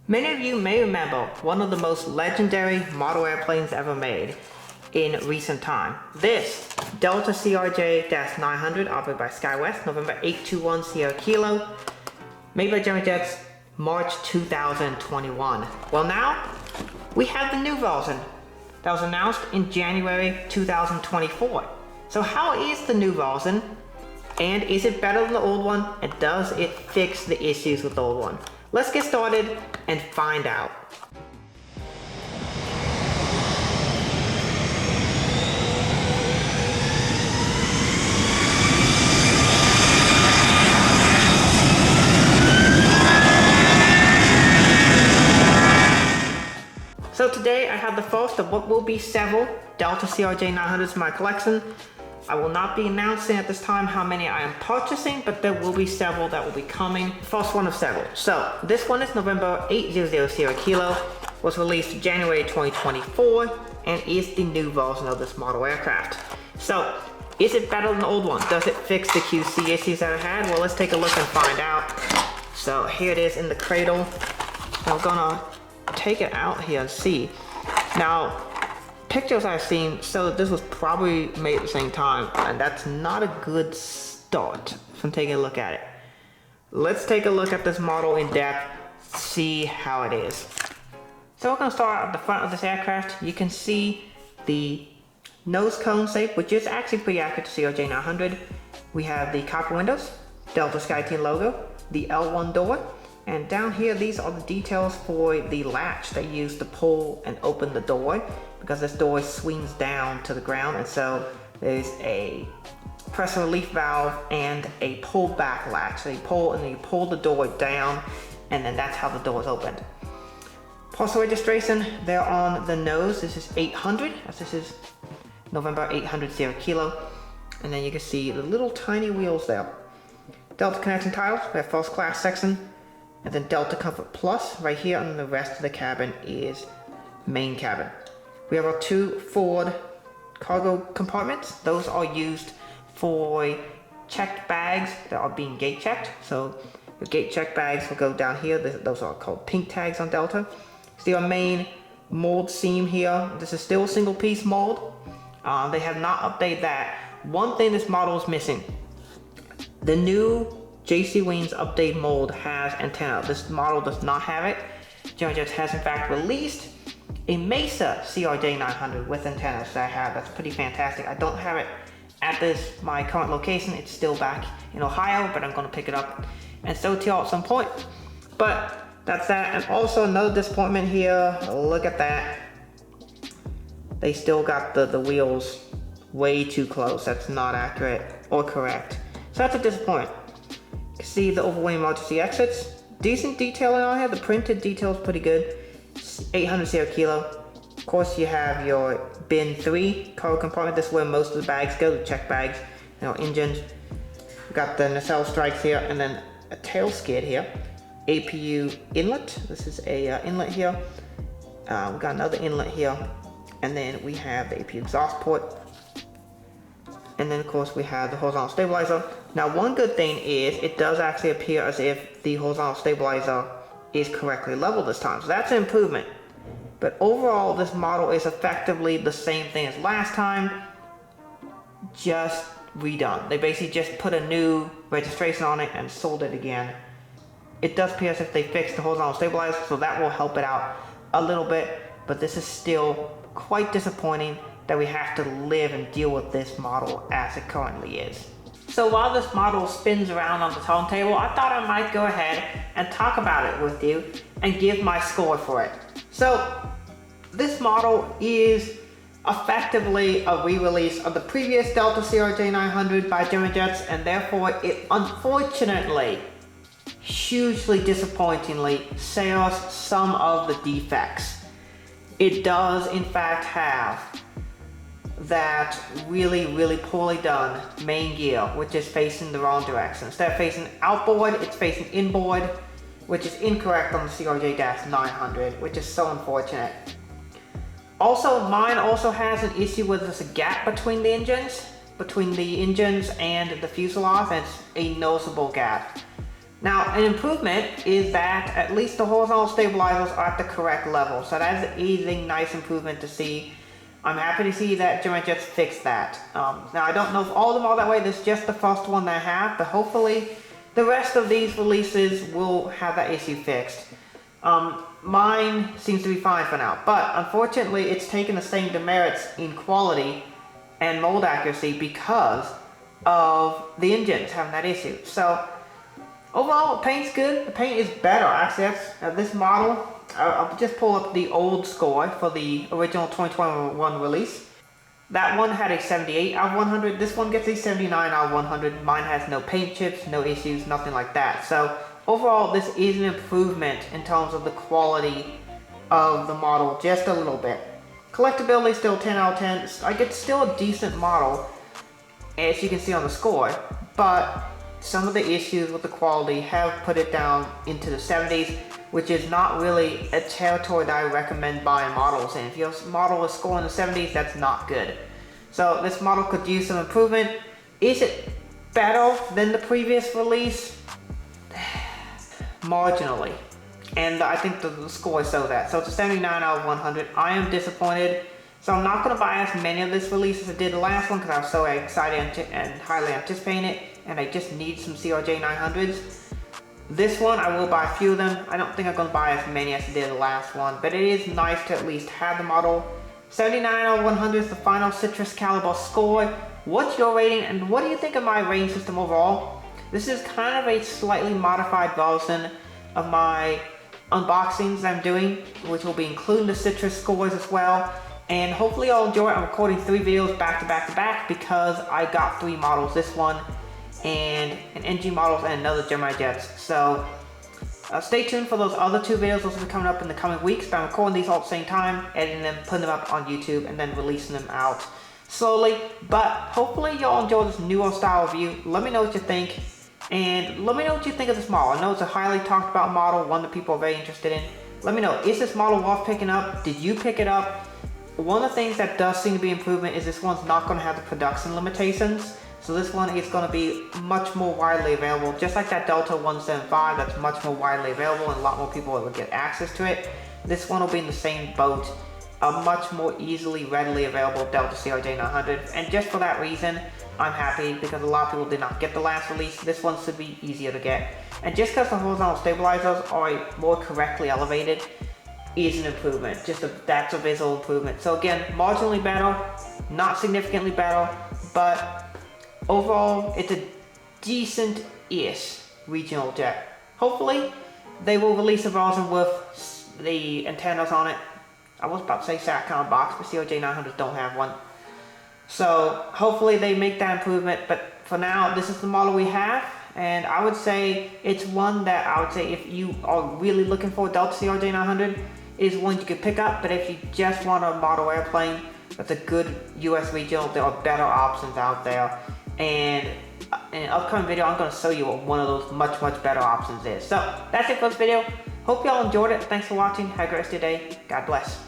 Many of you may remember one of the most legendary model airplanes ever made in recent time. This Delta CRJ-900, operated by SkyWest, November 821 Sierra Kilo, made by Gemini Jets, March 2021. Well, now we have the new version that was announced in January 2024. So how is the new version, and is it better than the old one, and does it fix the issues with the old one? Let's get started and find out. So today I have the first of what will be several Delta CRJ-900s in my collection. I will not be announcing at this time how many I am purchasing, but there will be several that will be coming. First one of several. So this one is November 800 Sierra Kilo, was released January 2024, and is the new version of this model aircraft. So is it better than the old one? Does it fix the QC issues that it had? Well, let's take a look and find out. So here it is in the cradle. I'm gonna take it out here and see. Now, pictures I've seen, so this was probably made at the same time, and that's not a good start from taking a look at it. Let's take a look at this model in depth, see how it is. So we're going to start at the front of this aircraft. You can see the nose cone shape, which is actually pretty accurate to CRJ-900. We have the copper windows, Delta Sky Team logo, the L1 door, and down here, these are the details for the latch they use to pull and open the door, because this door swings down to the ground, and so there's a pressure relief valve and a pull back latch. So you pull and then you pull the door down, and then that's how the door is opened. Parcel registration, they're on the nose. This is 800, as this is November 800 Sierra Kilo. And then you can see the little tiny wheels there. Delta connection tiles, we have first class section. And then Delta Comfort Plus right here, and the rest of the cabin is main cabin. We have our two forward cargo compartments. Those are used for checked bags that are being gate checked. So the gate check bags will go down here. Those are called pink tags on Delta. See our main mold seam here. This is still single piece mold. They have not updated that. One thing this model is missing: the new JC Wings update mold has antenna. This model does not have it. Gemini Jets has in fact released a Mesa CRJ-900 with antennas that I have. That's pretty fantastic. I don't have it at my current location. It's still back in Ohio, but I'm gonna pick it up and show it to y'all at some point. But that's that. And also another disappointment here. Look at that. They still got the wheels way too close. That's not accurate or correct. So that's a disappointment. You can see the overwing emergency exits. Decent detailing on here. The printed detail is pretty good. 800 Sierra Kilo. Of course, you have your bin 3 cargo compartment. This is where most of the bags go, the check bags, engines. We've got the nacelle strikes here, and then a tail skid here. APU inlet. This is a inlet here. We've got another inlet here, and then we have the APU exhaust port. And then of course we have the horizontal stabilizer. Now, one good thing is it does actually appear as if the horizontal stabilizer is correctly leveled this time. So that's an improvement. But overall, this model is effectively the same thing as last time, just redone. They basically just put a new registration on it and sold it again. It does appear as if they fixed the horizontal stabilizer, so that will help it out a little bit. But this is still quite disappointing that we have to live and deal with this model as it currently is. So while this model spins around on the turntable, I thought I might go ahead and talk about it with you and give my score for it. So this model is effectively a re-release of the previous Delta CRJ-900 by Gemini Jets, and therefore it unfortunately, hugely disappointingly, shares some of the defects. It does in fact have that really poorly done main gear, which is facing the wrong direction. Instead of facing outboard, it's facing inboard, which is incorrect on the CRJ-900, which is so unfortunate. Also, mine also has an issue with there's a gap between the engines and the fuselage, and it's a noticeable gap. Now, an improvement is that at least the horizontal stabilizers are at the correct level. So that is a nice improvement to see. I'm happy to see that Gemini Jets fixed that. Now, I don't know if all of them are that way. This is just the first one that I have, but hopefully the rest of these releases will have that issue fixed. Mine seems to be fine for now, but unfortunately it's taken the same demerits in quality and mold accuracy because of the engines having that issue. So overall, the paint's good. The paint is better, actually. This model, I'll just pull up the old score for the original 2021 release. That one had a 78 out of 100. This one gets a 79 out of 100. Mine has no paint chips, no issues, nothing like that. So overall, this is an improvement in terms of the quality of the model, just a little bit. Collectability still 10 out of 10. It's still a decent model, as you can see on the score, but some of the issues with the quality have put it down into the 70s, which is not really a territory that I recommend buying models in. If your model is scoring in the 70s, that's not good. So this model could use some improvement. Is it better than the previous release? Marginally. And I think the score shows that. So it's a 79 out of 100. I am disappointed. So I'm not going to buy as many of this release as I did the last one because I was so excited and highly anticipating it. And I just need some CRJ-900s. This one, I will buy a few of them. I don't think I'm going to buy as many as I did the last one. But it is nice to at least have the model. 79 out of 100 is the final Citrus Caliber score. What's your rating and what do you think of my rating system overall? This is kind of a slightly modified version of my unboxings I'm doing, which will be including the Citrus scores as well. And hopefully you'll enjoy it. I'm recording 3 videos back to back to back because I got 3 models. This one and an NG models and another Gemini Jets. So stay tuned for those other 2 videos. Those will be coming up in the coming weeks. But I'm recording these all at the same time, editing them, putting them up on YouTube, and then releasing them out slowly. But hopefully y'all enjoy this newer style review. Let me know what you think. And let me know what you think of this model. I know it's a highly talked about model, one that people are very interested in. Let me know, is this model worth picking up? Did you pick it up? One of the things that does seem to be improvement is this one's not going to have the production limitations. So this one is going to be much more widely available, just like that Delta 175 that's much more widely available and a lot more people will get access to it. This one will be in the same boat, a much more easily, readily available Delta CRJ-900. And just for that reason, I'm happy because a lot of people did not get the last release. This one should be easier to get. And just because the horizontal stabilizers are more correctly elevated is an improvement. That's a visual improvement. So again, marginally better, not significantly better, but overall, it's a decent-ish regional jet. Hopefully, they will release a version with the antennas on it. I was about to say SATCOM box, but CRJ-900s don't have one. So hopefully they make that improvement, but for now, this is the model we have. And I would say it's one that I would say if you are really looking for a Delta CRJ-900, is one you could pick up. But if you just want a model airplane that's a good US regional, there are better options out there. And in an upcoming video, I'm going to show you what one of those much better options is. So that's it for this video. Hope y'all enjoyed it. Thanks for watching. Have a great rest of your day. God bless.